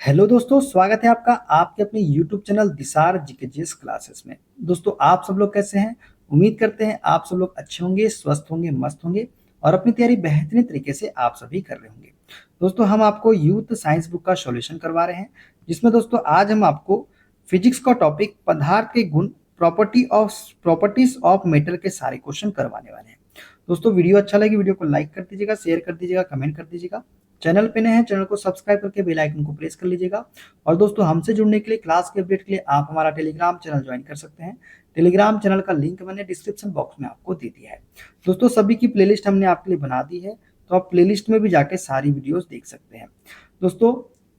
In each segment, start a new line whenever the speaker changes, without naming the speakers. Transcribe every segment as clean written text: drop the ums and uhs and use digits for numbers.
Hello दोस्तों, स्वागत है आपका आपके अपने यूट्यूब चैनल दिसार जीकेजीएस क्लासेस में। दोस्तों, आप सब लोग कैसे हैं? उम्मीद करते हैं आप सब लोग अच्छे होंगे, स्वस्थ होंगे, मस्त होंगे और अपनी तैयारी बेहतरीन तरीके से आप सभी कर रहे होंगे। दोस्तों, हम आपको यूथ साइंस बुक का सॉल्यूशन करवा रहे हैं, जिसमें दोस्तों आज हम आपको फिजिक्स का टॉपिक पदार्थ के गुण प्रॉपर्टीज ऑफ मेटर के सारे क्वेश्चन करवाने वाले हैं। दोस्तों, वीडियो अच्छा लगे वीडियो को लाइक कर दीजिएगा, शेयर कर दीजिएगा, कमेंट कर दीजिएगा। चैनल पे नए हैं चैनल को सब्सक्राइब करके बेल आइकन को प्रेस कर लीजिएगा। और दोस्तों, हमसे जुड़ने के लिए क्लास के अपडेट के लिए आप हमारा टेलीग्राम चैनल ज्वाइन कर सकते हैं। टेलीग्राम चैनल का लिंक मैंने डिस्क्रिप्शन बॉक्स में आपको दे दिया है। दोस्तों, सभी की प्लेलिस्ट हमने आपके लिए बना दी है, तो आप प्लेलिस्ट में भी जाके सारी वीडियोस देख सकते हैं। दोस्तों,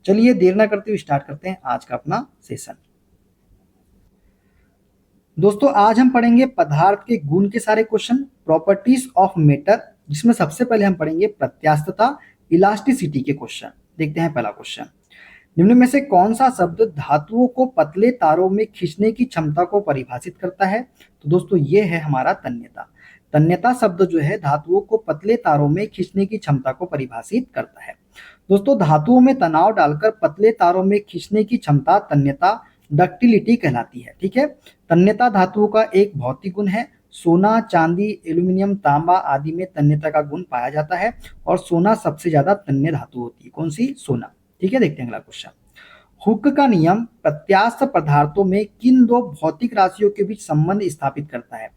चलिए देर ना करते हुए स्टार्ट करते हैं आज का अपना सेशन। दोस्तों, आज हम पढ़ेंगे पदार्थ के गुण के सारे क्वेश्चन, प्रॉपर्टीज ऑफ मेटर, जिसमें सबसे पहले हम पढ़ेंगे प्रत्यास्थता, इलास्टिसिटी के क्वेश्चन। देखते हैं पहला क्वेश्चन। निम्न में से कौन सा शब्द धातुओं को पतले तारों में खींचने की क्षमता को परिभाषित करता है? तो दोस्तों, ये है हमारा तन्यता। तन्यता शब्द जो है धातुओं को पतले तारों में खींचने की क्षमता को परिभाषित करता है। दोस्तों, धातुओं में तनाव डालकर पतले तारों में खींचने की क्षमता तन्यता डक्टिलिटी कहलाती है। ठीक है, तन्यता धातुओं का एक भौतिक गुण है। सोना, चांदी, एल्यूमिनियम, तांबा आदि में तन्यता का गुण पाया जाता है और सोना सबसे ज्यादा तन्य धातु होती है। कौन सी? सोना। ठीक है, देखते हैं अगला क्वेश्चन। हुक का नियम प्रत्यास्थ पदार्थों में किन दो भौतिक राशियों के बीच संबंध स्थापित करता है?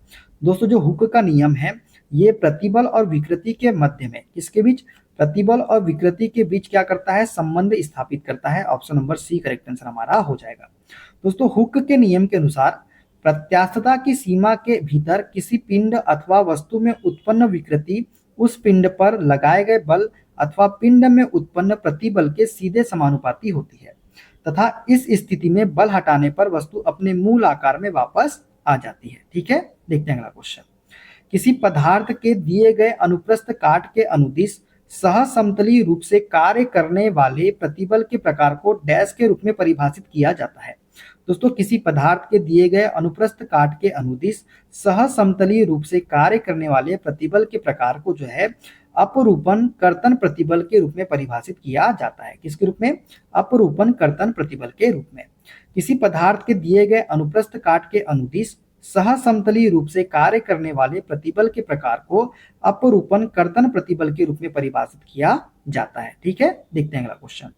दोस्तों, जो हुक का नियम है ये प्रतिबल और विकृति के मध्य में, किसके बीच? प्रतिबल और विकृति के बीच क्या करता है? संबंध स्थापित करता है। Option number C correct answer हमारा हो जाएगा। दोस्तों, हुक के नियम के अनुसार प्रत्यास्थता की सीमा के भीतर किसी पिंड अथवा वस्तु में उत्पन्न विकृति उस पिंड पर लगाए गए बल अथवा पिंड में उत्पन्न प्रतिबल के सीधे समानुपाती होती है तथा इस स्थिति में बल हटाने पर वस्तु अपने मूल आकार में वापस आ जाती है। ठीक है, देखते हैं अगला क्वेश्चन। किसी पदार्थ के दिए गए अनुप्रस्थ काट के अनुदिश सहसमतलीय रूप से कार्य करने वाले प्रतिबल के प्रकार को डैश के रूप में परिभाषित किया जाता है। दोस्तों, किसी पदार्थ के दिए गए अनुप्रस्थ काट के अनुदिश सहसमतलीय रूप से कार्य करने वाले प्रतिबल के प्रकार को जो है अपरूपण कर्तन प्रतिबल के रूप में परिभाषित किया जाता है। किसके रूप में? अपरूपण कर्तन प्रतिबल के रूप में। किसी पदार्थ के दिए गए अनुप्रस्थ काट के अनुदिश सहसमतलीय रूप से कार्य करने वाले प्रतिबल के प्रकार को अपरूपण कर्तन प्रतिबल के रूप में परिभाषित किया जाता है। ठीक है, देखते हैं अगला क्वेश्चन।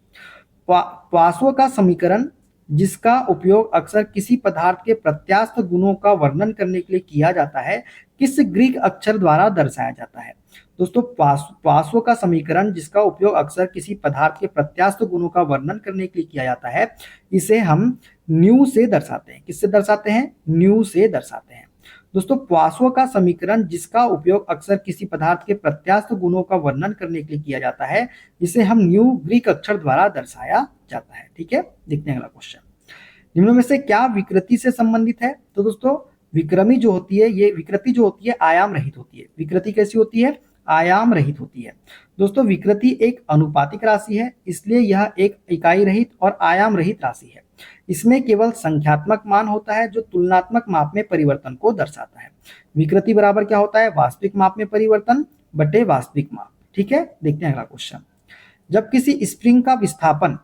पासो का समीकरण जिसका उपयोग अक्सर किसी पदार्थ के प्रत्यास्थ गुणों का वर्णन करने के लिए किया जाता है, किस ग्रीक अक्षर द्वारा दर्शाया जाता है? दोस्तों, पासो का समीकरण जिसका उपयोग अक्सर किसी पदार्थ के प्रत्यास्थ गुणों का वर्णन करने के लिए किया जाता है, इसे हम न्यू से दर्शाते हैं। किससे दर्शाते हैं? न्यू से दर्शाते हैं। दोस्तों, पासो का समीकरण जिसका उपयोग अक्सर किसी पदार्थ के प्रत्यास्थ गुणों का वर्णन करने के लिए किया जाता है, इसे हम न्यू ग्रीक अक्षर द्वारा दर्शाया जाता है। ठीक है, देखते हैं अगला क्वेश्चन। निम्न में से क्या विकृति से संबंधित है? तो दोस्तों, विक्रमी जो होती है, ये विकृति जो होती है आयाम रहित होती है। विकृति कैसी होती है? आयाम रहित होती है। दोस्तों, विकृति एक अनुपातिक राशि है, इसलिए यह एक इकाई रहित और आयाम रहित राशि है। इसमें केवल संख्यात्मक मान होता है जो तुलनात्मक माप में परिवर्तन को दर्शाता है। विकृति बराबर क्या होता है? वास्तविक माप में परिवर्तन बटे वास्तविक माप। ठीक है, देखते हैं अगला क्वेश्चन। जब किसी स्प्रिंग का विस्थापन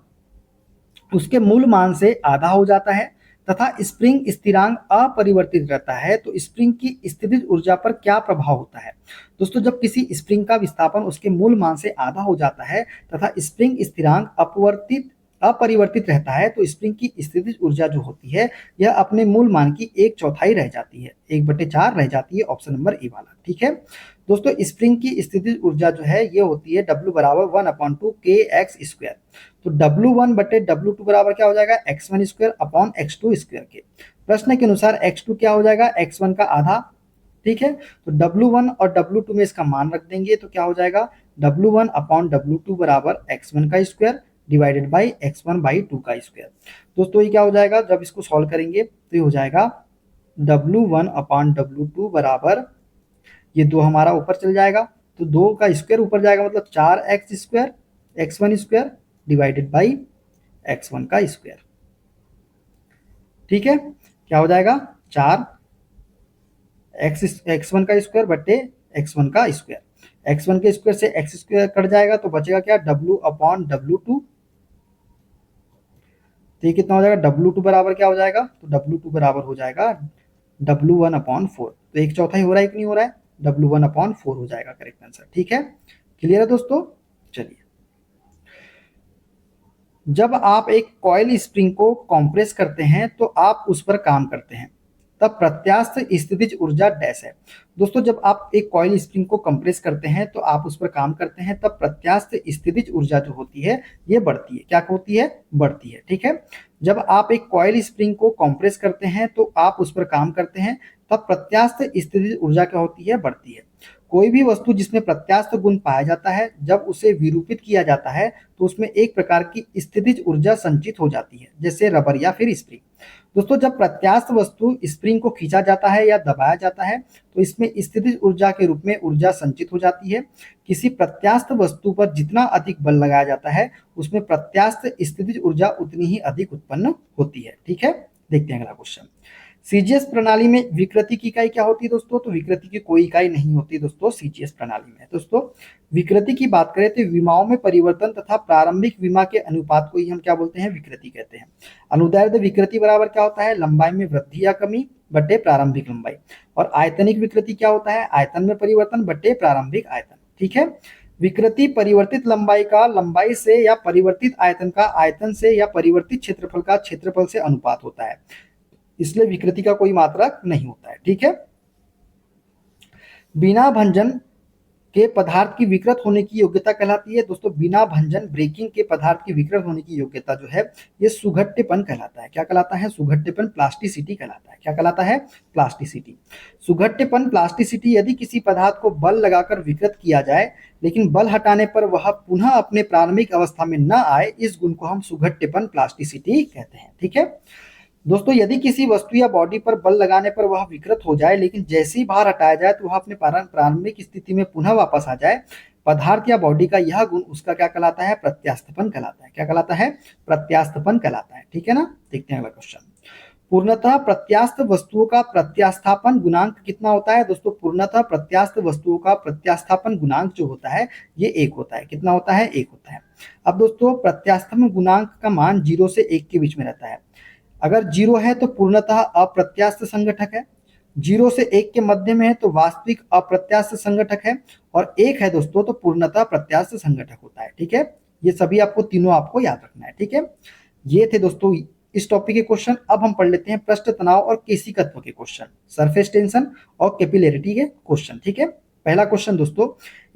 उसके मूल मान से आधा हो जाता है तथा स्प्रिंग स्थिरांक अपरिवर्तित रहता है, तो स्प्रिंग की स्थितिज ऊर्जा पर क्या प्रभाव होता है? दोस्तों, जब किसी स्प्रिंग का विस्थापन उसके मूल मान से आधा हो जाता है तथा स्प्रिंग स्थिरांक अपरिवर्तित रहता है, तो स्प्रिंग की स्थितिज ऊर्जा जो होती है यह अपने मूल मान की 1/4 रह जाती है, 1/4 रह जाती है। ऑप्शन नंबर ए वाला। ठीक है, दोस्तों, स्प्रिंग की स्थितिज ऊर्जा जो है ये होती है W बराबर 1/2 kx²। तो W1 बटे W2 बराबर क्या हो जाएगा? x1² अपॉन x2² के। प्रश्न के अनुसार x2 क्या हो जाएगा? x1 का आधा। ठीक है, तो W1 और W2 में इसका मान रख देंगे तो क्या हो जाएगा? W1 अपॉन W2 बराबर x1 का square divided by x1 by 2 का स्क्वायर। दोस्तों, ये क्या हो जाएगा? जब इसको सॉल्व करेंगे तो ये हो जाएगा W1 अपॉन W2 बराबर, ये 2 हमारा ऊपर चल जाएगा तो 2 का स्क्वायर ऊपर जाएगा, मतलब 4x² x1² divided by x1 का स्क्वायर। ठीक है, क्या हो जाएगा? 4 x1 का स्क्वायर बटे x1 का स्क्वायर। x1 के स्क्वायर से x² कट जाएगा तो बचेगा क्या? W अपॉन W2 तो ये कितना हो जाएगा, W2 बराबर क्या हो जाएगा, तो W2 बराबर हो जाएगा W1/4। तो 1/4 ही हो रहा है कि नहीं हो रहा है, W1/4 हो जाएगा करेक्ट आंसर। ठीक है, क्लियर है दोस्तों। चलिए, जब आप एक कॉइल स्प्रिंग को कंप्रेस करते हैं तो आप उस पर काम करते हैं, तब प्रत्यास्थ स्थितिज ऊर्जा डैश है। दोस्तों, जब आप एक कॉइल स्प्रिंग को कंप्रेस करते हैं तो आप उस पर काम करते हैं, तब प्रत्यास्थ स्थितिज ऊर्जा जो होती है ये बढ़ती है। क्या होती है, बढ़ती है। ठीक है, जब आप एक कॉइल स्प्रिंग को कंप्रेस करते हैं तो आप उस पर काम करते हैं, तब प्रत्यास्थ स्थितिज ऊर्जा क्या होती है, बढ़ती है। कोई भी वस्तु जिसमें प्रत्यास्थ गुण पाया जाता है, जब उसे विरूपित किया जाता है तो उसमें एक प्रकार की स्थितिज ऊर्जा संचित हो जाती है, जैसे रबर या फिर स्प्रिंग। दोस्तों, जब प्रत्यास्थ वस्तु स्प्रिंग को खींचा जाता है या दबाया जाता है तो इसमें स्थितिज ऊर्जा के रूप में ऊर्जा संचित हो जाती है। किसी प्रत्यास्थ वस्तु पर जितना अधिक बल लगाया जाता है उसमें प्रत्यास्थ स्थितिज ऊर्जा उतनी ही अधिक उत्पन्न होती है। ठीक है, देखते हैं अगला क्वेश्चन। सीजीएस प्रणाली में विकृति की इकाई क्या होती है दोस्तों, तो विकृति की कोई इकाई नहीं होती दोस्तों सीजीएस प्रणाली में। दोस्तों, विकृति की बात करें तो विमाओं में परिवर्तन तथा प्रारंभिक विमा के अनुपात को ही हम क्या बोलते हैं, विकृति कहते हैं। अनुदैर्ध्य विकृति बराबर क्या होता है, लंबाई में वृद्धि या कमी बटे प्रारंभिक लंबाई। और आयतनिक विकृति क्या होता है, आयतन में परिवर्तन बटे प्रारंभिक आयतन। ठीक है, विकृति परिवर्तित लंबाई का लंबाई से या परिवर्तित आयतन का आयतन से या परिवर्तित क्षेत्रफल का क्षेत्रफल से अनुपात होता है, इसलिए विकृति का कोई मात्रक नहीं होता है। ठीक है, बिना भंजन के पदार्थ की विकृत होने की योग्यता कहलाती है। दोस्तों, बिना भंजन ब्रेकिंग के पदार्थ की विकृत होने की योग्यता जो है ये सुघट्यपन कहलाता है। क्या कहलाता है, सुघट्यपन, प्लास्टिसिटी कहलाता है। क्या कहलाता है, प्लास्टिसिटी। सुघट्यपन, प्लास्टिसिटी, यदि किसी पदार्थ को बल लगाकर विकृत किया जाए लेकिन बल हटाने पर वह पुनः अपने प्रारंभिक अवस्था में न आए, इस गुण को हम सुघट्यपन, प्लास्टिसिटी कहते हैं। ठीक है दोस्तों, यदि किसी वस्तु या बॉडी पर बल लगाने पर वह विकृत हो जाए लेकिन जैसे ही भार हटाया जाए तो वह अपने प्रारंभिक स्थिति में पुनः वापस आ जाए, पदार्थ या बॉडी का यह गुण उसका क्या कहलाता है, प्रत्यास्थपन कहलाता है। क्या कहलाता है, प्रत्यास्थपन कहलाता है। ठीक है ना, देखते हैं अगला क्वेश्चन। पूर्णतः प्रत्यास्थ वस्तुओं का प्रत्यास्थापन गुणांक कितना होता है। दोस्तों, पूर्णतः प्रत्यास्थ वस्तुओं का प्रत्यास्थापन गुणांक जो होता है ये 1 होता है। कितना होता है, 1 होता है। अब दोस्तों, प्रत्यास्थापन गुणांक का मान 0 से 1 के बीच में रहता है। अगर 0 है तो पूर्णतः अप्रत्यास्थ संगठक है, 0 से 1 के मध्य में है तो वास्तविक अप्रत्यास्थ संगठक है, और 1 है दोस्तों तो पूर्णतः प्रत्यास्थ संगठक होता है। ठीक है, ये सभी आपको तीनों आपको याद रखना है। ठीक है, ये थे दोस्तों इस टॉपिक के क्वेश्चन। अब हम पढ़ लेते हैं पृष्ठ तनाव और केशिकत्व के क्वेश्चन, सरफेस टेंशन और कैपिलरिटी के क्वेश्चन। ठीक है, पहला क्वेश्चन दोस्तों,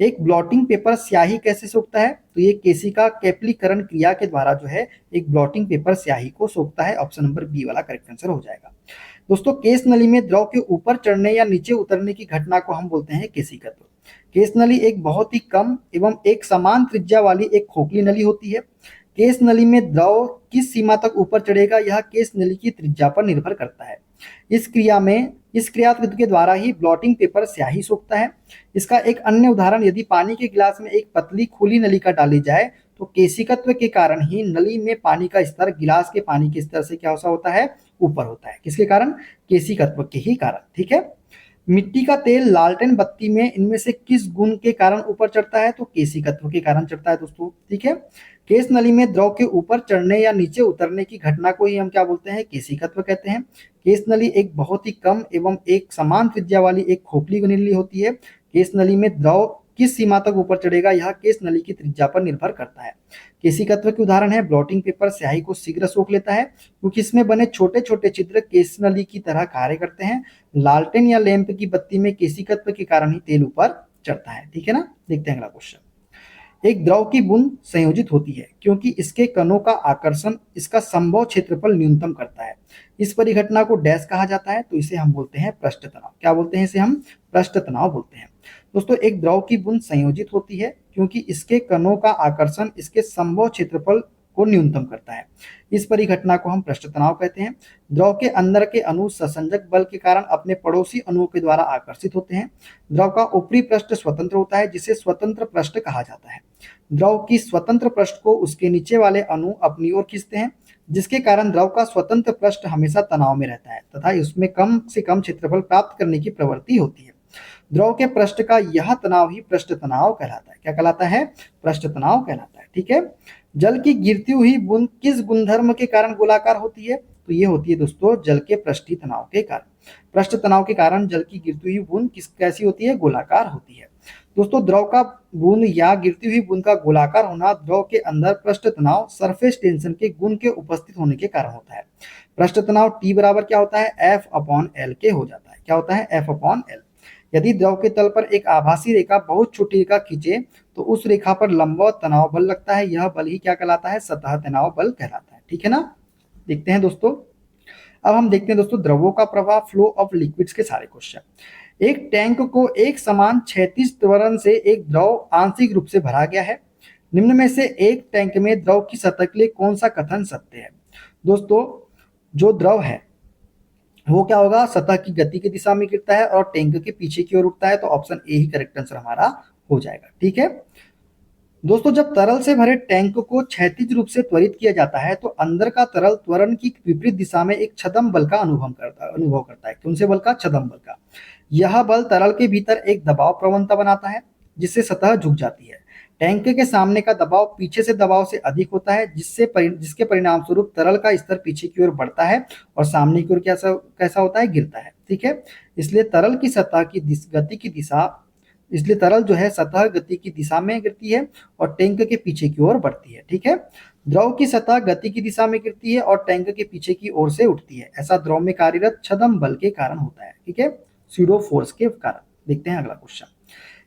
एक ब्लॉटिंग पेपर स्याही कैसे सोखता है, तो ये केशिका कैपिलीकरण क्रिया के द्वारा जो है एक ब्लॉटिंग पेपर स्याही को सोखता है। ऑप्शन नंबर बी वाला करेक्ट आंसर हो जाएगा। दोस्तों, केश नली में द्रव के ऊपर चढ़ने या नीचे उतरने की घटना को हम बोलते हैं केशिकत्व। केश नली एक बहुत ही कम एवं एक समान त्रिज्या वाली एक खोखली नली होती है। केश नली में द्रव किस सीमा तक ऊपर चढ़ेगा यह केश नली की त्रिज्या पर निर्भर करता है। इस क्रियात्मक के द्वारा ही ब्लॉटिंग पेपर स्याही सोखता है। इसका एक अन्य उदाहरण, यदि पानी के गिलास में एक पतली खुली नलिका डाली जाए तो केशिकत्व के कारण ही नली में पानी का स्तर गिलास के पानी के स्तर से क्या होता है, ऊपर होता है। किसके कारण, केशिकत्व के ही कारण। ठीक है, मिट्टी का तेल लालटेन बत्ती में इनमें से किस गुण के कारण ऊपर चढ़ता है, तो केशिकत्व के कारण चढ़ता है दोस्तों। ठीक है, केश नली में द्रव के ऊपर चढ़ने या नीचे उतरने की घटना को ही हम क्या बोलते हैं, केशिकत्व कहते हैं। केश नली एक बहुत ही कम एवं एक समान त्रिज्या वाली एक खोखली नली होती है। केश नली में द्रव किस सीमा तक ऊपर चढ़ेगा यह केश नली की त्रिज्या पर निर्भर करता है। केशिकत्व के उदाहरण है, ब्लॉटिंग पेपर स्याही को शीघ्र सोख लेता है क्योंकि इसमें बने छोटे छोटे छिद्र केश नली की तरह कार्य करते हैं। लालटेन या लैंप की बत्ती में केशिकत्व के कारण ही तेल ऊपर चढ़ता है। ठीक है ना, देखते हैं अगला क्वेश्चन। एक द्रव की बूंद संयोजित होती है क्योंकि इसके कणों का आकर्षण इसका संभव क्षेत्रफल न्यूनतम करता है। इस परिघटना को डैश कहा जाता है, तो इसे हम बोलते हैं पृष्ठ तनाव। क्या बोलते हैं, इसे हम पृष्ठ तनाव बोलते हैं। दोस्तों, एक द्रव की बूंद संयोजित होती है क्योंकि इसके कणों का आकर्षण इसके संभव क्षेत्रफल को न्यूनतम करता है। इस परिघटना को हम पृष्ठ तनाव कहते हैं। द्रव के अंदर के अणु ससंजक बल के कारण अपने पड़ोसी अणुओं के द्वारा आकर्षित होते हैं। द्रव का ऊपरी पृष्ठ स्वतंत्र होता है जिसे स्वतंत्र पृष्ठ कहा जाता है। द्रव की स्वतंत्र पृष्ठ को उसके नीचे वाले अणु अपनी ओर खींचते हैं, जिसके कारण द्रव का स्वतंत्र पृष्ठ हमेशा तनाव में रहता है तथा उसमें कम से कम क्षेत्रफल प्राप्त करने की प्रवृत्ति होती है। द्रव के पृष्ठ का यह तनाव ही पृष्ठ तनाव कहलाता है। क्या कहलाता है, पृष्ठ तनाव कहलाता है। ठीक है, जल की गिरती हुई बूंद किस गुणधर्म के कारण गोलाकार होती है? तो ये होती है दोस्तों जल के पृष्ठीय तनाव के कारण। पृष्ठ तनाव के कारण जल की गिरती हुई बूंद कैसी होती है? गोलाकार होती है। दोस्तों द्रव का बूंद या गिरती हुई बूंद का गोलाकार होना द्रव के अंदर पृष्ठ तनाव सरफेस टेंशन के गुण के उपस्थित होने के कारण होता है। पृष्ठ तनाव T बराबर क्या होता है? F/L के हो जाता है। क्या होता है? F/L। यदि द्रव के तल पर एक आभासी रेखा बहुत छोटी रेखा खींचे तो उस रेखा पर लंबवत तनाव बल लगता है। यह बल ही क्या कहलाता है? सतह तनाव बल कहलाता है। ठीक है ना? देखते हैं दोस्तों। अब हम देखते हैं दोस्तों द्रवों का प्रवाह, फ्लो ऑफ लिक्विड्स के सारे क्वेश्चन। एक टैंक को एक समान क्षैतिज त्वरण से एक द्रव आंशिक रूप से भरा गया है। निम्न में से एक टैंक में द्रव की सतह के लिए कौन सा कथन सत्य है? दोस्तों जो द्रव है वो क्या होगा? सतह की गति की दिशा में गिरता है और टैंक के पीछे की ओर उठता है। तो option A he correct answer हमारा हो जाएगा। ठीक है दोस्तों, जब तरल से भरे टैंक को क्षैतिज रूप से त्वरित किया जाता है तो अंदर का तरल त्वरण की विपरीत दिशा में एक छदम बल का अनुभव करता है। कौन से बल का? छदम बल का। यह बल तरल के भीतर एक दबाव प्रवणता बनाता है जिससे सतह झुक जाती है। टैंक के सामने का दबाव पीछे से दबाव से अधिक होता है जिसके परिणाम स्वरूप तरल का स्तर पीछे की ओर बढ़ता है और सामने की ओर कैसा होता है? गिरता है। ठीक है, इसलिए तरल की सतह की गति की दिशा इसलिए तरल जो है सतह गति की दिशा में गिरती है और टैंक के पीछे की ओर बढ़ती है। ठीक है, द्रव की सतह गति की दिशा में गिरती है और टैंक के पीछे की ओर से उठती है। ऐसा द्रव में कार्यरत छदम बल के कारण होता है। ठीक है, स्यूडो फोर्स के कारण। देखते हैं अगला क्वेश्चन।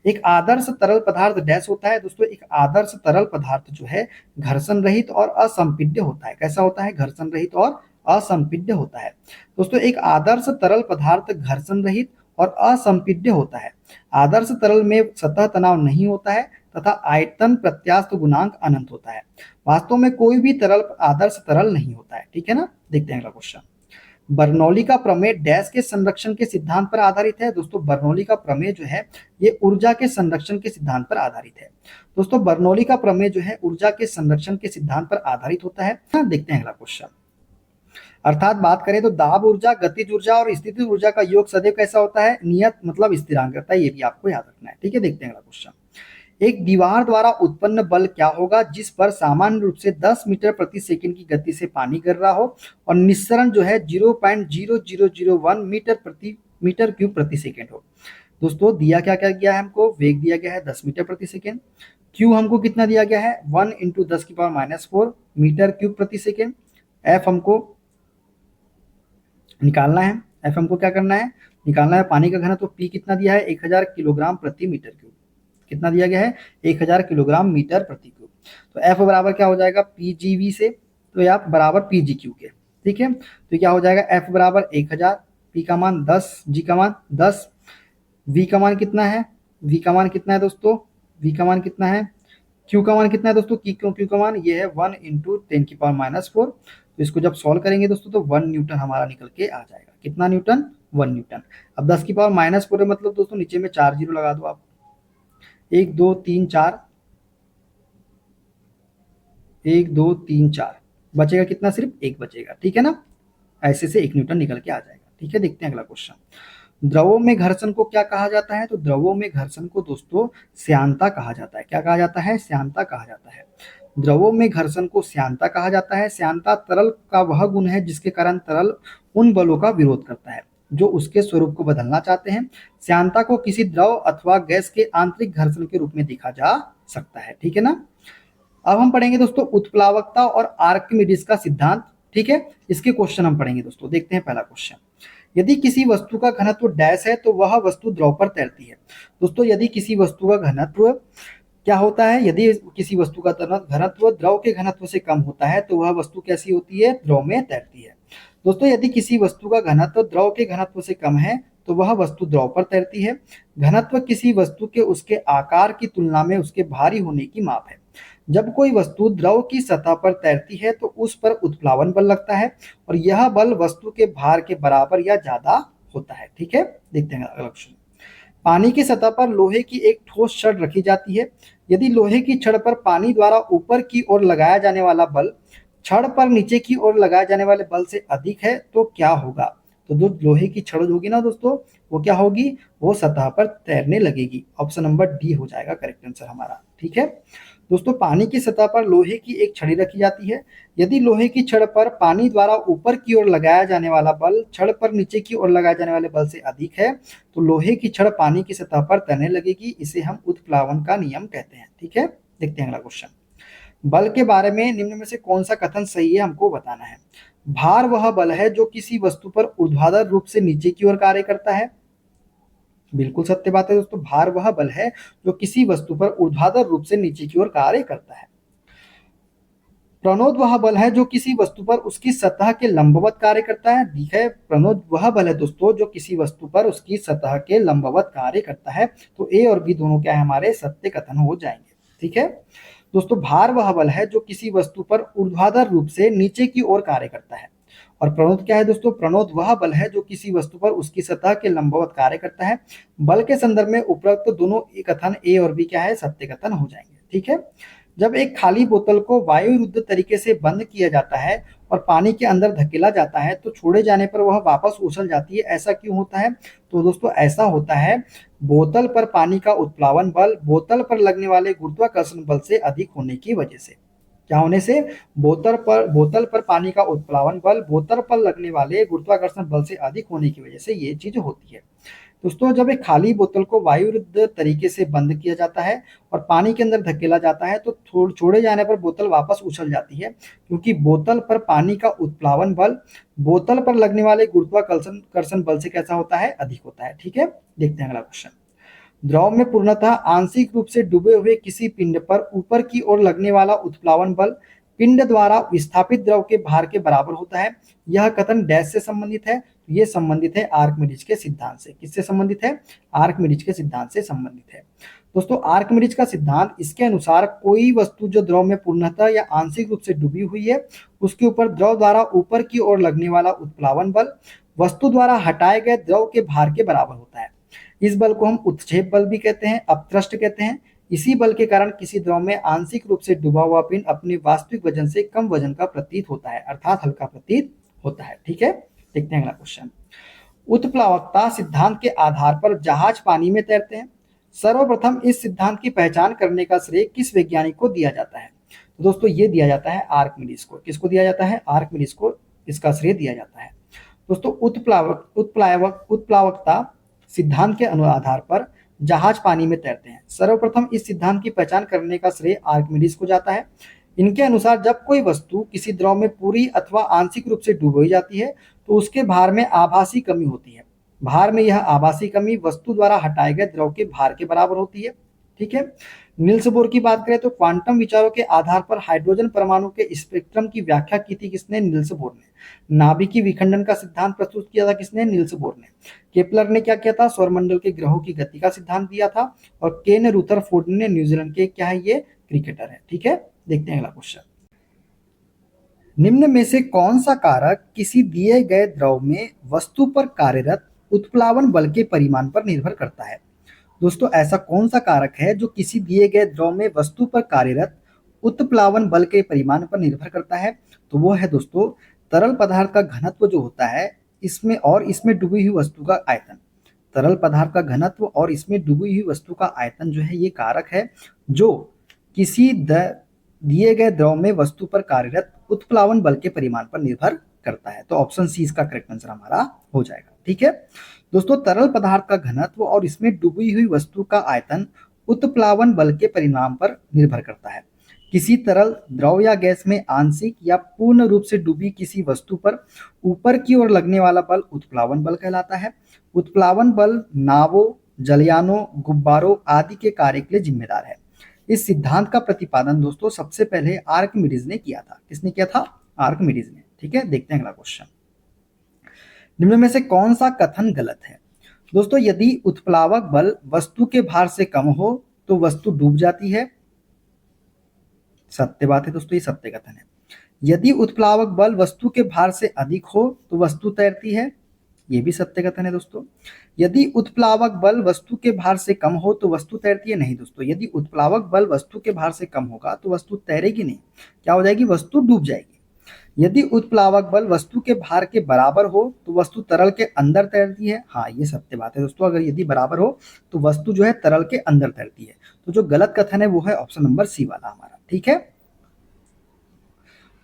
एक आदर्श तरल पदार्थ डैश होता है। दोस्तों एक आदर्श तरल पदार्थ जो है घर्षण रहित और असंपीड्य होता है। कैसा होता है? घर्षण रहित और असंपीड्य होता है। दोस्तों एक आदर्श तरल पदार्थ घर्षण रहित और असंपीड्य होता है। आदर्श तरल में सतह तनाव नहीं होता है तथा आयतन प्रत्यास्थ गुणांक अनंत होता है। वास्तव में कोई भी तरल आदर्श तरल नहीं होता है। ठीक है ना? देखते हैं अगला क्वेश्चन। बर्नौली का प्रमेय डैश के संरक्षण के सिद्धांत पर आधारित है। दोस्तों बर्नौली का प्रमेय जो है ये ऊर्जा के संरक्षण के सिद्धांत पर आधारित है। दोस्तों बर्नौली का प्रमेय जो है ऊर्जा के संरक्षण के सिद्धांत पर आधारित होता है। देखते हैं अगला क्वेश्चन। अर्थात बात करें तो दाब ऊर्जा, गतिज ऊर्जा और स्थितिज ऊर्जा का योग सदैव कैसा होता है? नियत मतलब स्थिरांक रहता है। ये भी आपको याद रखना है। ठीक है, देखते हैं अगला क्वेश्चन। एक दीवार द्वारा उत्पन्न बल क्या होगा जिस पर सामान्य रूप से 10 मीटर प्रति सेकंड की गति से पानी गिर रहा हो और निस्सरण जो है 0.0001 मीटर क्यूब प्रति सेकंड हो? दोस्तों दिया क्या क्या गया है हमको? वेग दिया गया है 10 मीटर प्रति सेकंड। क्यू हमको कितना दिया गया है? 1 × 10⁻⁻⁴ मीटर क्यूब प्रति सेकंड। एफ हमको निकालना है। एफ हमको क्या करना है? निकालना है। पानी का घनत्व पी कितना दिया है? 1000 किलोग्राम प्रति मीटर क्यूब। कितना दिया गया है? 1000 किलोग्राम मीटर प्रति क्यूब। तो एफ बराबर क्या हो जाएगा? पीजीवी से तो या बराबर पीजीक्यू के। ठीक है, तो क्या हो जाएगा? एफ बराबर 1000, पी का मान 10, जी का मान 10, वी का मान कितना है? वी का मान कितना है दोस्तों? वी का मान कितना है? क्यू का मान कितना है दोस्तों? क्यू का मान ये है 1 × 10⁻⁴। तो इसको जब सॉल्व करेंगे दोस्तों तो 1 न्यूटन हमारा निकल के आ जाएगा। कितना न्यूटन? 1 न्यूटन। अब 10⁻⁻⁴ मतलब दोस्तों नीचे में 4 जीरो लगा दो आप। 1 2 3 4, 1 2 3 4 बचेगा कितना? सिर्फ 1 बचेगा। ठीक है ना? ऐसे से 1 न्यूटन निकल के आ जाएगा। ठीक है, देखते हैं अगला क्वेश्चन। द्रवों में घर्षण को क्या कहा जाता है? तो द्रवों में घर्षण को दोस्तों श्यानता कहा जाता है। क्या कहा जाता है? श्यानता कहा जाता है। द्रवों में घर्षण को श्यानता कहा जाता है। श्यानता तरल का वह गुण है जिसके कारण तरल उन बलों का विरोध करता है जो उसके स्वरूप को बदलना चाहते हैं। श्यानता को किसी द्रव अथवा गैस के आंतरिक घर्षण के रूप में देखा जा सकता है। ठीक है ना? अब हम पढ़ेंगे दोस्तों उत्प्लावकता और आर्किमिडीज का सिद्धांत। ठीक है, इसके क्वेश्चन हम पढ़ेंगे दोस्तों। देखते हैं पहला क्वेश्चन। यदि किसी वस्तु का घनत्व डैश है तो वह वस्तु द्रव पर तैरती है। दोस्तों यदि किसी वस्तु का घनत्व क्या होता है? यदि किसी वस्तु का घनत्व द्रव के घनत्व से कम होता है तो वह वस्तु कैसी होती है? द्रव में तैरती है। दोस्तों यदि किसी वस्तु का घनत्व द्रव के घनत्व से कम है तो वह वस्तु द्रव पर तैरती है। घनत्व किसी वस्तु के उसके आकार की तुलना में उसके भारी होने की माप है। जब कोई वस्तु द्रव की सतह पर तैरती है तो उस पर उत्प्लावन बल लगता है और यह बल वस्तु के भार के बराबर या ज्यादा होता है। ठीक है, देखते हैं अगला क्वेश्चन। पानी की सतह पर लोहे की एक ठोस छड़ रखी जाती है। यदि लोहे की छड़ पर पानी द्वारा ऊपर की ओर लगाया जाने वाला बल छड़ पर नीचे की ओर लगाए जाने वाले बल से अधिक है तो क्या होगा? तो जो लोहे की छड़ होगी ना दोस्तों वो क्या होगी? वो सतह पर तैरने लगेगी। ऑप्शन नंबर डी हो जाएगा करेक्ट आंसर हमारा। ठीक है, दोस्तों पानी की सतह पर लोहे की एक छड़ी रखी जाती है। यदि लोहे की छड़ पर पानी द्वारा ऊपर की ओर लगाया जाने वाला बल छड़ पर नीचे की ओर लगाए जाने वाले बल से अधिक है तो लोहे की छड़ पानी की सतह पर तैरने लगेगी। इसे हम उत्प्लावन का नियम कहते हैं। ठीक है, देखते हैं अगला क्वेश्चन। बल के बारे में निम्न में से कौन सा कथन सही है हमको बताना है। भार वह बल है जो किसी वस्तु पर ऊर्ध्वाधर रूप से नीचे की ओर कार्य करता है। बिल्कुल सत्य बात है दोस्तों, भार वह बल है जो किसी वस्तु पर ऊर्ध्वाधर रूप से नीचे की ओर कार्य करता है। प्रणोद वह बल है जो किसी वस्तु पर उसकी सतह के लंबवत कार्य करता है। ठीक है, प्रणोद वह बल है दोस्तों जो किसी वस्तु पर उसकी सतह के लंबवत कार्य करता है। तो ए और बी दोनों क्या है हमारे सत्य कथन हो जाएंगे। ठीक है दोस्तों, भार वह बल है जो किसी वस्तु पर ऊर्ध्वाधर रूप से नीचे की ओर कार्य करता है। और प्रणोद क्या है दोस्तों, प्रणोद वह बल है जो किसी वस्तु पर उसकी सतह के लंबवत कार्य करता है। बल के संदर्भ में उपरोक्त दोनों कथन ए और बी क्या है सत्य कथन हो जाएंगे। ठीक है, जब एक खाली बोतल को वायु विरुद्ध तरीके से बंद किया जाता है और पानी के अंदर धकेला जाता है तो छोड़े जाने पर वह वापस उछल जाती है। ऐसा क्यों होता है? तो दोस्तों ऐसा होता है बोतल पर पानी का उत्प्लावन बल बोतल पर लगने वाले गुरुत्वाकर्षण बल से अधिक होने की वजह से। क्या होने से? बोतल पर पानी का उत्प्लावन बल बोतल पर लगने वाले गुरुत्वाकर्षण बल से अधिक होने की वजह से ये चीज होती है। दोस्तों जब एक खाली बोतल को वायु विरुद्ध तरीके से बंद किया जाता है और पानी के अंदर धकेला जाता है तो छोड़े जाने पर बोतल वापस उछल जाती है, क्योंकि बोतल पर पानी का उत्प्लावन बल बोतल पर लगने वाले गुरुत्वाकर्षण बल से कैसा होता है? अधिक होता है। ठीक है, देखते हैं अगला क्वेश्चन। द्रव में पूर्णतः आंशिक रूप से डूबे हुए किसी पिंड पर ऊपर की ओर लगने वाला उत्प्लावन बल पिंड द्वारा विस्थापित द्रव के भार के बराबर होता है। यह कथन डैश से संबंधित है? ये संबंधित है आर्किमिडीज के सिद्धांत से। किससे संबंधित है? आर्किमिडीज के सिद्धांत से संबंधित है। दोस्तों आर्किमिडीज का सिद्धांत इसके अनुसार कोई वस्तु जो द्रव में पूर्णतः या आंशिक रूप से डूबी हुई है उसके ऊपर द्रव द्वारा ऊपर की ओर लगने वाला उत्प्लावन बल वस्तु द्वारा हटाए गए द्रव के भार के बराबर होता है। इस बल को हम उत्क्षेप बल भी कहते हैं, अपथ्रस्ट कहते हैं। इसी बल के कारण किसी द्रव में आंशिक रूप से डूबा हुआ पिंड अपने वास्तविक वजन से कम वजन का प्रतीत होता है, अर्थात हल्का प्रतीत होता है। ठीक है, देखते हैं अगला क्वेश्चन। उत्प्लावकता सिद्धांत के आधार पर जहाज पानी में तैरते हैं। सर्वप्रथम इस सिद्धांत की पहचान करने का श्रेय किस वैज्ञानिक को दिया जाता है? तो दोस्तों ये दिया जाता है आर्किमिडीज को। किसको दिया जाता है? आर्किमिडीज को इसका श्रेय दिया जाता है। दोस्तों उत्प्लावकता सिद्धांत के आधार पर जहाज पानी में तैरते हैं। सर्वप्रथम इस सिद्धांत की पहचान करने का श्रेय आर्किमिडीज को जाता है। इनके अनुसार जब कोई वस्तु किसी द्रव में पूरी अथवा आंशिक रूप से डूबी जाती है तो उसके भार में आभासी कमी होती है। भार में यह आभासी कमी वस्तु द्वारा हटाए गए द्रव के भार के बराबर होती है। ठीक है, नील्स बोर की बात करें तो क्वांटम विचारों के आधार पर हाइड्रोजन परमाणु के स्पेक्ट्रम की व्याख्या की थी किसने? नील्स बोर ने। नाभिकीय विखंडन का सिद्धांत प्रस्तुत किया था किसने? नील्स बोर ने। केपलर ने क्या किया था? सौरमंडल के ग्रहों की गति का सिद्धांत दिया था। और केन रुथरफोर्ड ने, न्यूजीलैंड के क्या है ये क्रिकेटर है। ठीक है, देखते हैं अगला क्वेश्चन। निम्न में से कौन सा कारक किसी दिए गए द्रव में वस्तु पर कार्यरत उत्प्लावन बल के परिमाण पर निर्भर करता है? दोस्तों ऐसा कौन सा कारक है जो किसी दिए गए द्रव में वस्तु पर कार्यरत उत्प्लावन बल के परिमाण पर निर्भर करता है? तो वो है दोस्तों तरल पदार्थ का घनत्व जो होता है इसमें और इसमें डूबी हुई वस्तु का आयतन। तरल पदार्थ का घनत्व और इसमें डूबी हुई वस्तु का आयतन जो है ये कारक है जो किसी दिए गए द्रव में वस्तु पर कार्यरत उत्प्लावन बल के परिमाण पर निर्भर करता है। तो ऑप्शन सी इसका करेक्ट आंसर हमारा हो जाएगा। ठीक है दोस्तों, तरल पदार्थ का घनत्व और इसमें डूबी हुई वस्तु का आयतन उत्प्लावन बल के परिमाण पर निर्भर करता है। किसी तरल द्रव या गैस में आंशिक या पूर्ण रूप से डूबी किसी वस्तु पर ऊपर की ओर लगने वाला बल उत्प्लावन बल कहलाता है। उत्प्लावन बल नावों, जलयानों, गुब्बारों आदि के कार्य के लिए जिम्मेदार है। इस सिद्धांत का प्रतिपादन दोस्तों सबसे पहले आर्किमिडीज ने किया था। किसने किया था? आर्किमिडीज ने। ठीक है, देखते हैं अगला क्वेश्चन। निम्न में से कौन सा कथन गलत है? दोस्तों यदि उत्प्लावक बल वस्तु के भार से कम हो तो वस्तु डूब जाती है। सत्य बात है दोस्तों, ये सत्य कथन है। यदि उत्प्लावक बल वस्तु के भार से अधिक हो तो वस्तु तैरती है। ये भी सत्य कथन है दोस्तों। यदि उत्प्लावक बल वस्तु के भार से कम हो तो वस्तु तैरती है। नहीं दोस्तों, यदि उत्प्लावक बल वस्तु के भार से कम होगा तो वस्तु तैरेगी नहीं। क्या हो जाएगी? वस्तु डूब जाएगी। यदि उत्प्लावक बल वस्तु के भार के बराबर हो तो वस्तु तरल के अंदर तैरती है। हाँ, ये सत्य बात है दोस्तों, अगर यदि बराबर हो तो वस्तु जो है तरल के अंदर तैरती है। तो जो गलत कथन है वो है ऑप्शन नंबर सी वाला हमारा। ठीक है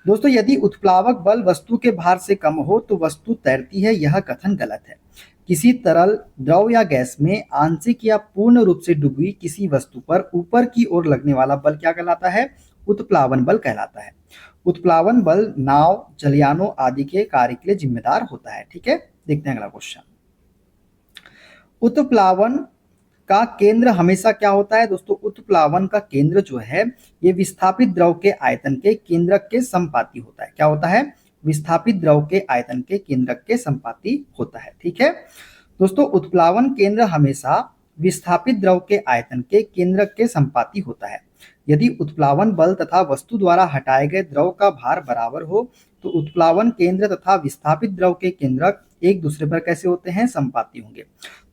दोस्तों, यदि उत्प्लावक बल वस्तु के भार से कम हो तो वस्तु तैरती है, यह कथन गलत है। किसी तरल, द्रव या गैस में आंशिक या पूर्ण रूप से डूबी किसी वस्तु पर ऊपर की ओर लगने वाला बल क्या कहलाता है? उत्प्लावन बल कहलाता है। उत्प्लावन बल नाव, जलयानों आदि के कार्य के लिए जिम्मेदार होता है। ठीक है, देखते हैं अगला क्वेश्चन। उत्प्लावन का केंद्र हमेशा क्या होता है? दोस्तों, उत्प्लावन का केंद्र जो है ये विस्थापित द्रव के आयतन के केंद्रक के संपाती होता है। क्या होता है? विस्थापित द्रव के आयतन के केंद्रक के संपाती होता है। ठीक है दोस्तों, उत्प्लावन केंद्र हमेशा विस्थापित द्रव के आयतन के केंद्रक के संपाती होता है। यदि उत्प्लावन बल तथा वस्तु द्वारा हटाए गए द्रव का भार बराबर हो तो उत्प्लावन केंद्र तथा विस्थापित द्रव के केंद्रक एक दूसरे पर कैसे होते हैं? संपाती होंगे।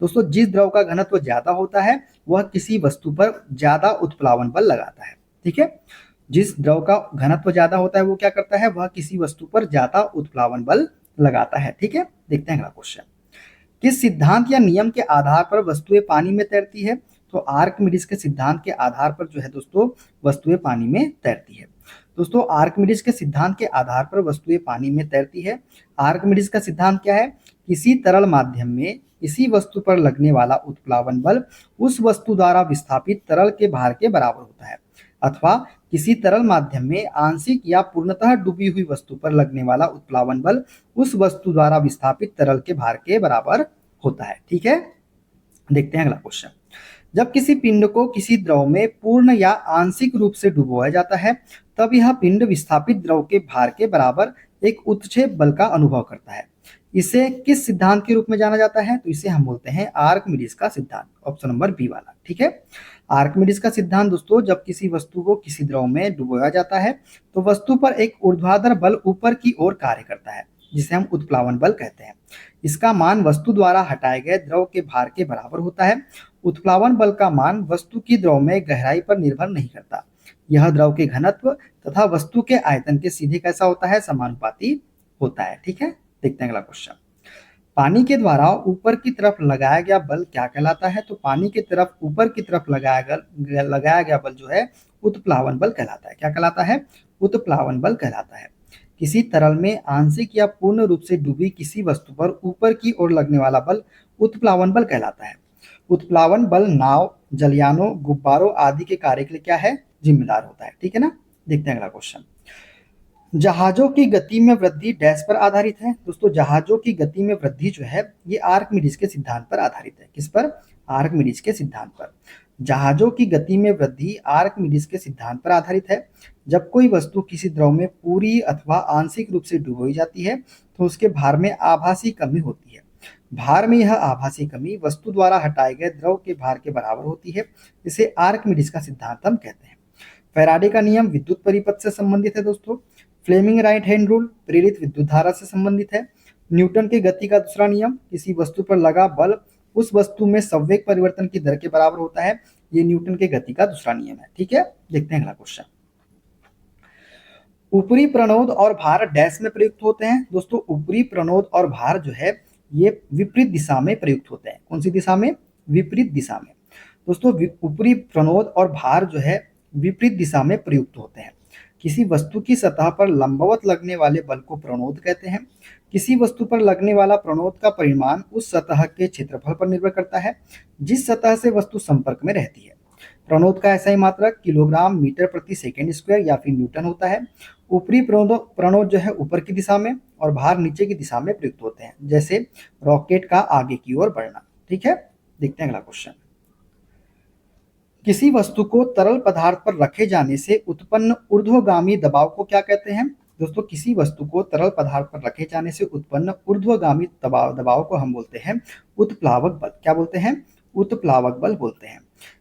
दोस्तों, जिस द्रव का घनत्व ज्यादा होता है वह किसी वस्तु पर ज्यादा उत्प्लावन बल लगाता है। ठीक है, जिस द्रव का घनत्व ज्यादा होता है वो क्या करता है? वह किसी वस्तु पर ज्यादा उत्प्लावन बल लगाता है। ठीक है, देखते हैं अगला क्वेश्चन। किस सिद्धांत या नियम के आधार पर वस्तुएं पानी में तैरती है? तो आर्किमिडीज के सिद्धांत के आधार पर जो है दोस्तों वस्तुएं पानी में तैरती है। दोस्तों, आर्किमिडीज के सिद्धांत के आधार पर वस्तुएं पानी में तैरती है। आर्किमिडीज का सिद्धांत क्या है? किसी तरल माध्यम में इसी वस्तु पर लगने वाला उत्प्लावन बल उस वस्तु द्वारा विस्थापित तरल के भार के बराबर होता है, अथवा किसी तरल माध्यम में आंशिक या पूर्णतः डूबी हुई वस्तु पर लगने वाला उत्प्लावन बल उस वस्तु द्वारा विस्थापित तरल के भार के बराबर होता है। ठीक है, देखते हैं अगला क्वेश्चन। जब किसी पिंड को किसी द्रव में पूर्ण या आंशिक रूप से डुबोया जाता है तब यह पिंड विस्थापित द्रव के भार के बराबर एक उत्क्षेप बल का अनुभव करता है। इसे किस सिद्धांत के रूप में जाना जाता है? तो इसे हम बोलते हैं आर्किमिडीज का सिद्धांत, ऑप्शन नंबर बी वाला। ठीक है, आर्किमिडीज का सिद्धांत दोस्तों, जब किसी वस्तु को किसी द्रव में डुबोया जाता है तो वस्तु पर एक ऊर्ध्वाधर बल ऊपर की ओर कार्य करता है जिसे हम उत्प्लावन बल कहते हैं। इसका मान वस्तु द्वारा हटाए गए द्रव के भार के बराबर होता है। उत्प्लावन बल का मान वस्तु की द्रव में गहराई पर निर्भर नहीं करता। यह द्रव के घनत्व तथा वस्तु के आयतन के सीधे कैसा होता है? समानुपाती होता है। ठीक है, देखते हैं अगला क्वेश्चन। पानी के द्वारा ऊपर की तरफ लगाया गया बल क्या कहलाता है? तो पानी की तरफ ऊपर की तरफ लगाया गया बल जो है उत्प्लावन बल कहलाता है। क्या कहलाता है? उत्प्लावन बल कहलाता है। किसी तरल में आंशिक या पूर्ण रूप से डूबी किसी वस्तु पर ऊपर की ओर लगने वाला बल उत्प्लावन बल कहलाता है। उत्प्लावन बल नाव, जलयानों, गुब्बारों आदि के कार्य के लिए क्या है? जिम्मेदार होता है। ठीक है ना, देखते हैं अगला क्वेश्चन। जहाजों की गति में वृद्धि डैश पर आधारित है? दोस्तों, जहाजों की गति में वृद्धि जो है ये आर्किमिडीज के सिद्धांत पर आधारित है। किस पर? आर्किमिडीज के सिद्धांत पर। जहाजों की गति में वृद्धि आर्किमिडीज के सिद्धांत पर आधारित है। जब कोई वस्तु किसी द्रव में पूरी अथवा आंशिक रूप से डुबोई जाती है तो उसके भार में आभासी कमी होती है। भार में यह आभासी कमी वस्तु द्वारा हटाए गए द्रव के भार के बराबर होती है। इसे आर्किमिडीज का सिद्धांत हम कहते हैं। फैराडे का नियम विद्युत परिपथ से संबंधित है दोस्तों। फ्लेमिंग राइट हैंड रूल प्रेरित विद्युत धारा से संबंधित है। न्यूटन के गति का दूसरा नियम, किसी वस्तु पर लगा बल उस वस्तु में संवेग परिवर्तन की दर के बराबर होता है। ये न्यूटन के गति का दूसरा नियम है। ठीक है, देखते हैं अगला क्वेश्चन। ऊपरी प्रणोद और भार डैश में प्रयुक्त होते हैं? दोस्तों, ऊपरी प्रणोद और भार जो है ये विपरीत दिशा में प्रयुक्त होते हैं। कौन सी दिशा में? विपरीत दिशा में। दोस्तों, ऊपरी प्रणोद और भार जो है विपरीत दिशा में प्रयुक्त होते हैं। किसी वस्तु की सतह पर लंबवत लगने वाले बल को प्रणोद कहते हैं। किसी वस्तु पर लगने वाला प्रणोद का परिमाण उस सतह के क्षेत्रफल पर निर्भर करता है जिस सतह से वस्तु संपर्क में रहती है। प्रणोद का ऐसा ही मात्रक किलोग्राम मीटर प्रति सेकेंड स्क्वायर या फिर न्यूटन होता है। ऊपरी प्रणोद जो है ऊपर की दिशा में और भार नीचे की दिशा में प्रयुक्त होते हैं, जैसे रॉकेट का आगे की ओर बढ़ना। ठीक है, देखते हैं अगला क्वेश्चन। किसी वस्तु को तरल पदार्थ पर रखे जाने से उत्पन्न ऊर्ध्वगामी दबाव को क्या कहते हैं? दोस्तों, किसी वस्तु को तरल पदार्थ पर रखे जाने से उत्पन्न ऊर्ध्वगामी दबाव को हम बोलते हैं उत्प्लावक बल। क्या बोलते हैं? उत्प्लावक बल बोलते हैं।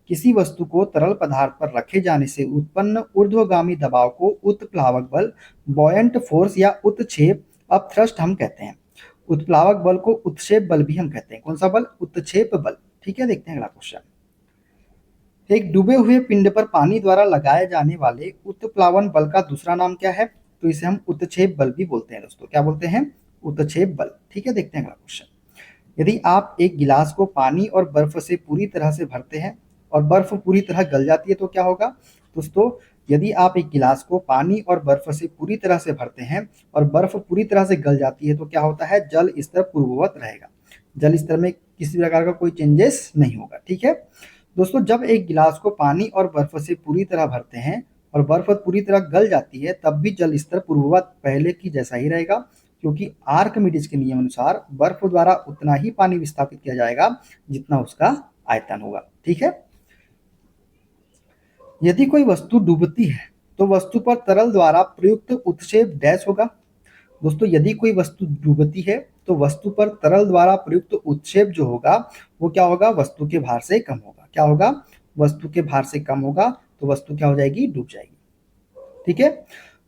किसी वस्तु को तरल पदार्थ पर रखे जाने से उत्पन्न ऊर्ध्वगामी दबाव को उत्प्लावक बल, बॉयंट फोर्स या उत्क्षेप अपथ्रस्ट हम कहते हैं। उत्प्लावक बल को उत्क्षेप बल भी हम कहते हैं। कौन सा बल? उत्क्षेप बल। ठीक है, देखते हैं अगला क्वेश्चन। एक डूबे हुए पिंड पर पानी द्वारा लगाए जाने वाले उत्प्लावन बल का दूसरा नाम क्या है? तो इसे हम उत्क्षेप बल भी बोलते हैं दोस्तों। क्या बोलते हैं? उत्क्षेप बल। ठीक है, देखते हैं अगला क्वेश्चन। यदि आप एक गिलास को पानी और बर्फ से पूरी तरह से भरते हैं और बर्फ पूरी तरह गल जाती है तो क्या होगा? दोस्तों, यदि आप एक गिलास को पानी और बर्फ से पूरी तरह से भरते हैं और बर्फ पूरी तरह से गल जाती है तो क्या होता है? जल स्तर पूर्ववत रहेगा। जल स्तर में किसी प्रकार का कोई चेंजेस नहीं होगा। ठीक है दोस्तों, जब एक गिलास को पानी और बर्फ से पूरी तरह भरते हैं और बर्फ पूरी तरह गल जाती है तब भी जल स्तर पूर्ववत पहले की जैसा ही रहेगा, क्योंकि आर्किमिडीज के नियम अनुसार बर्फ द्वारा उतना ही पानी विस्थापित किया जाएगा जितना उसका आयतन होगा। ठीक है, यदि कोई वस्तु डूबती है तो वस्तु पर तरल द्वारा प्रयुक्त उत्क्षेप डैश होगा। दोस्तों, यदि कोई वस्तु डूबती है तो वस्तु पर तरल द्वारा प्रयुक्त उत्क्षेप जो होगा वो क्या होगा? वस्तु के भार से कम होगा। क्या होगा? वस्तु के भार से कम होगा, तो वस्तु क्या हो जाएगी? डूब जाएगी। ठीक है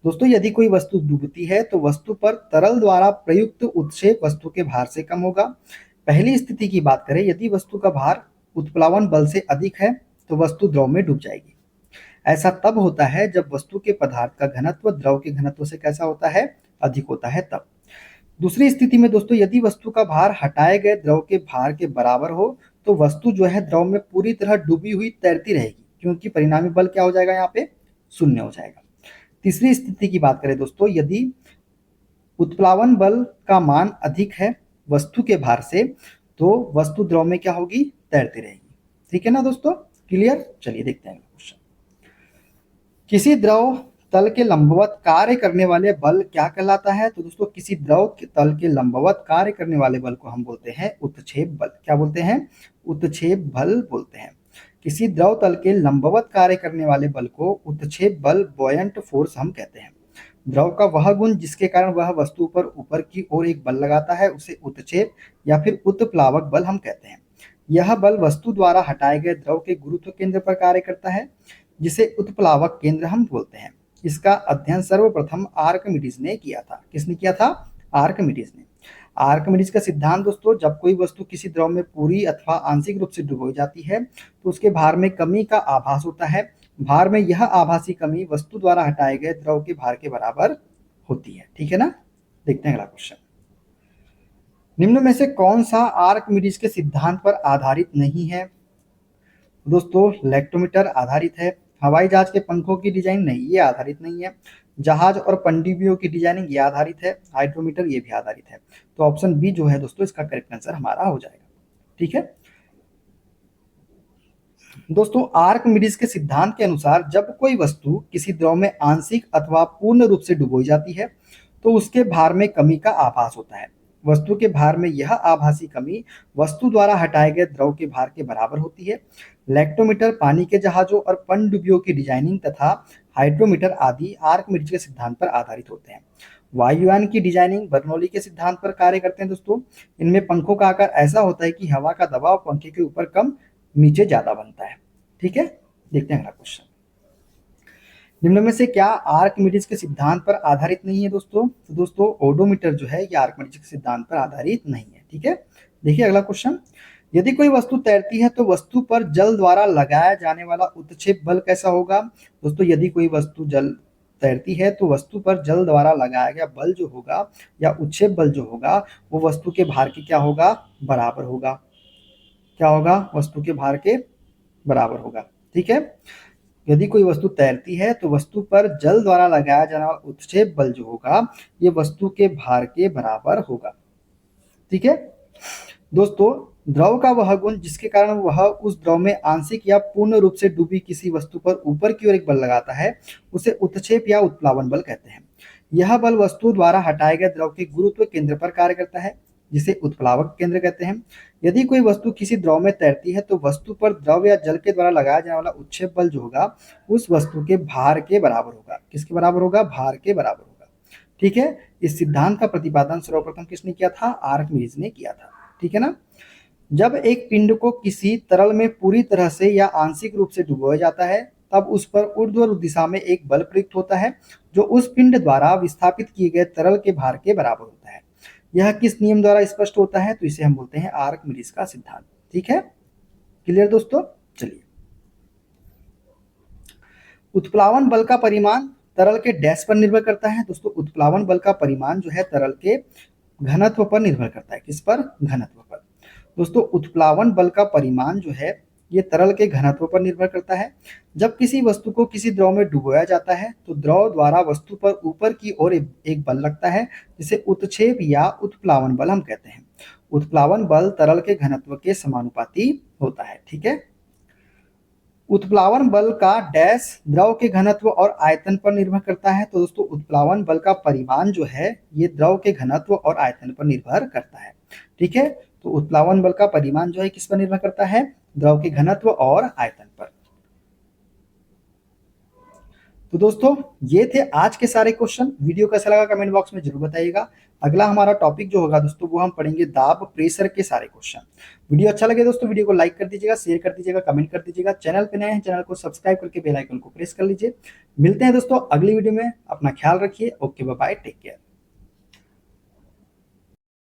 दोस्तों, यदि कोई वस्तु डूबती है तो वस्तु पर तरल द्वारा प्रयुक्त उत्क्षेप वस्तु के भार से कम होगा। पहली स्थिति की बात करें, यदि वस्तु का भार उत्प्लावन बल से अधिक है तो वस्तु द्रव में डूब जाएगी। ऐसा तब होता है जब वस्तु के पदार्थ का घनत्व द्रव के घनत्व से कैसा होता है? अधिक होता है तब। दूसरी स्थिति में दोस्तों, यदि वस्तु का भार हटाए गए द्रव के भार के बराबर हो तो वस्तु जो है द्रव में पूरी तरह डूबी हुई तैरती रहेगी, क्योंकि परिणामी बल क्या हो जाएगा? यहाँ पे शून्य हो जाएगा। तीसरी स्थिति की बात करें दोस्तों, यदि उत्प्लावन बल का मान अधिक है वस्तु के भार से तो वस्तु द्रव में क्या होगी? तैरती रहेगी। ठीक है ना दोस्तों, क्लियर? चलिए देखते हैं क्वेश्चन। किसी द्रव तल के लंबवत कार्य करने वाले बल क्या कहलाता है? तो दोस्तों, किसी द्रव के तल के लंबवत कार्य करने वाले बल को हम बोलते हैं उत्क्षेप बल। क्या बोलते हैं? उत्क्षेप बल बोलते हैं। किसी द्रव तल के लंबवत कार्य करने वाले बल को उत्क्षेप बल, बॉयंट फोर्स हम कहते हैं। द्रव का वह गुण जिसके कारण वह वस्तु पर ऊपर की ओर एक बल लगाता है उसे उत्क्षेप या फिर उत्प्लावक बल हम कहते हैं। यह बल वस्तु द्वारा हटाए गए द्रव के गुरुत्व केंद्र पर कार्य करता है, जिसे उत्प्लावक केंद्र हम बोलते हैं। इसका अध्ययन सर्वप्रथम आर्किमिडीज ने किया था। किसने किया था? आर्किमिडीज ने। आर्किमिडीज का सिद्धांत दोस्तों, जब कोई वस्तु किसी द्रव में पूरी अथवा आंशिक रूप से डुबोई जाती है तो उसके भार में कमी का आभास होता है। भार में यह आभासी कमी वस्तु द्वारा हटाए गए द्रव के भार के बराबर होती है। ठीक है ना, देखते हैं अगला क्वेश्चन। निम्न में से कौन सा आर्किमिडीज के सिद्धांत पर आधारित नहीं है? दोस्तों, लेक्टोमीटर आधारित है। हवाई जहाज के पंखों की डिजाइन नहीं, ये आधारित नहीं है। जहाज और पनडुब्बियों की डिजाइनिंग ये आधारित है। हाइड्रोमीटर ये भी आधारित है। तो ऑप्शन बी जो है दोस्तों इसका करेक्ट आंसर हमारा हो जाएगा। ठीक है दोस्तों, आर्किमिडीज के सिद्धांत के अनुसार जब कोई वस्तु किसी द्रव में आंशिक अथवा पूर्ण रूप से डुबोई जाती है तो उसके भार में कमी का आभास होता है। वस्तु के भार में यह आभासी कमी वस्तु द्वारा हटाए गए द्रव के भार के बराबर होती है। लेक्टोमीटर पानी के जहाजों और पनडुब्बियों की डिजाइनिंग तथा हाइड्रोमीटर आदि आर्किमिडीज के सिद्धांत पर आधारित होते हैं। वायुयान की डिजाइनिंग बर्नौली के सिद्धांत पर कार्य करते हैं दोस्तों। इनमें पंखों का आकार ऐसा होता है कि हवा का दबाव पंखे के ऊपर कम, नीचे ज्यादा बनता है। ठीक है, देखते हैं अगला क्वेश्चन। निम्न में से क्या आर्किमिडीज के सिद्धांत पर आधारित नहीं है दोस्तों? तो दोस्तों, ओडोमीटर जो है ये आर्किमिडीज के सिद्धांत पर आधारित नहीं है। ठीक है, देखिए अगला क्वेश्चन। यदि कोई वस्तु तैरती है तो वस्तु पर जल द्वारा लगाया जाने वाला उत्क्षेप बल कैसा होगा? दोस्तों, यदि कोई वस्तु जल तैरती है तो वस्तु पर जल द्वारा लगाया गया बल जो होगा या उत्क्षेप बल जो होगा वो वस्तु के भार के क्या होगा? बराबर होगा। क्या होगा? वस्तु के भार के बराबर होगा। ठीक है, यदि कोई वस्तु तैरती है तो वस्तु पर जल द्वारा लगाया जाने वाला उत्क्षेप बल जो होगा ये वस्तु के भार के बराबर होगा। ठीक है दोस्तों, द्रव का वह गुण जिसके कारण वह उस द्रव में आंशिक या पूर्ण रूप से डूबी किसी वस्तु पर ऊपर की ओर एक बल लगाता है उसे उत्क्षेप या उत्प्लावन बल कहते हैं। यह बल वस्तु द्वारा हटाए गए द्रव के गुरुत्व केंद्र पर कार्य करता है, जिसे उत्प्लावक केंद्र कहते हैं। यदि कोई वस्तु किसी द्रव में तैरती है तो वस्तु पर द्रव या जल के द्वारा लगाया जाने वाला उत्क्षेप बल जो होगा उस वस्तु के भार के बराबर होगा। किसके बराबर होगा? भार के बराबर होगा। ठीक है, इस सिद्धांत का प्रतिपादन सर्वप्रथम किसने किया था? आर्किमिडीज ने किया था। ठीक है ना, जब एक पिंड को किसी तरल में पूरी तरह से या आंशिक रूप से डुबोया जाता है तब उस पर ऊर्ध्वाधर दिशा में एक बल प्रयुक्त होता है जो उस पिंड द्वारा विस्थापित किए गए तरल के भार के बराबर होता है। यह किस नियम द्वारा स्पष्ट होता है? तो इसे हम बोलते हैं आर्किमिडीज का सिद्धांत। ठीक है, क्लियर दोस्तों? चलिए, उत्प्लावन बल का परिमाण तरल के डैश पर निर्भर करता है? दोस्तों उत्प्लावन बल का परिमाण जो है तरल के घनत्व पर निर्भर करता है। किस पर? घनत्व पर। दोस्तों उत्प्लावन बल का परिमाण जो है ये तरल के घनत्व पर निर्भर करता है। जब किसी वस्तु को किसी द्रव में डुबोया जाता है तो द्रव द्वारा वस्तु पर ऊपर की ओर एक बल लगता है जिसे उत्क्षेप या उत्प्लावन बल हम कहते हैं। उत्प्लावन बल तरल के घनत्व के समानुपाती होता है। ठीक है। उत्प्लावन बल का डैश द्रव के घनत्व और आयतन पर निर्भर करता है। तो दोस्तों उत्प्लावन बल का परिमाण जो है ये द्रव के घनत्व और आयतन पर निर्भर करता है। ठीक है। तो उत्प्लावन बल का परिमाण जो है किस पर निर्भर करता है? द्रव के घनत्व और आयतन पर। तो दोस्तों ये थे आज के सारे क्वेश्चन। वीडियो कैसा लगा कमेंट बॉक्स में जरूर बताइएगा। अगला हमारा टॉपिक जो होगा दोस्तों वो हम पढ़ेंगे दाब प्रेशर के सारे क्वेश्चन। वीडियो अच्छा लगे दोस्तों वीडियो को लाइक कर दीजिएगा, शेयर कर दीजिएगा, कमेंट कर दीजिएगा। चैनल पे नए हैं चैनल को सब्सक्राइब करके बेल आइकन को प्रेस कर लीजिए। मिलते हैं दोस्तों अगली वीडियो में। अपना ख्याल रखिए। Okay bye bye, take care.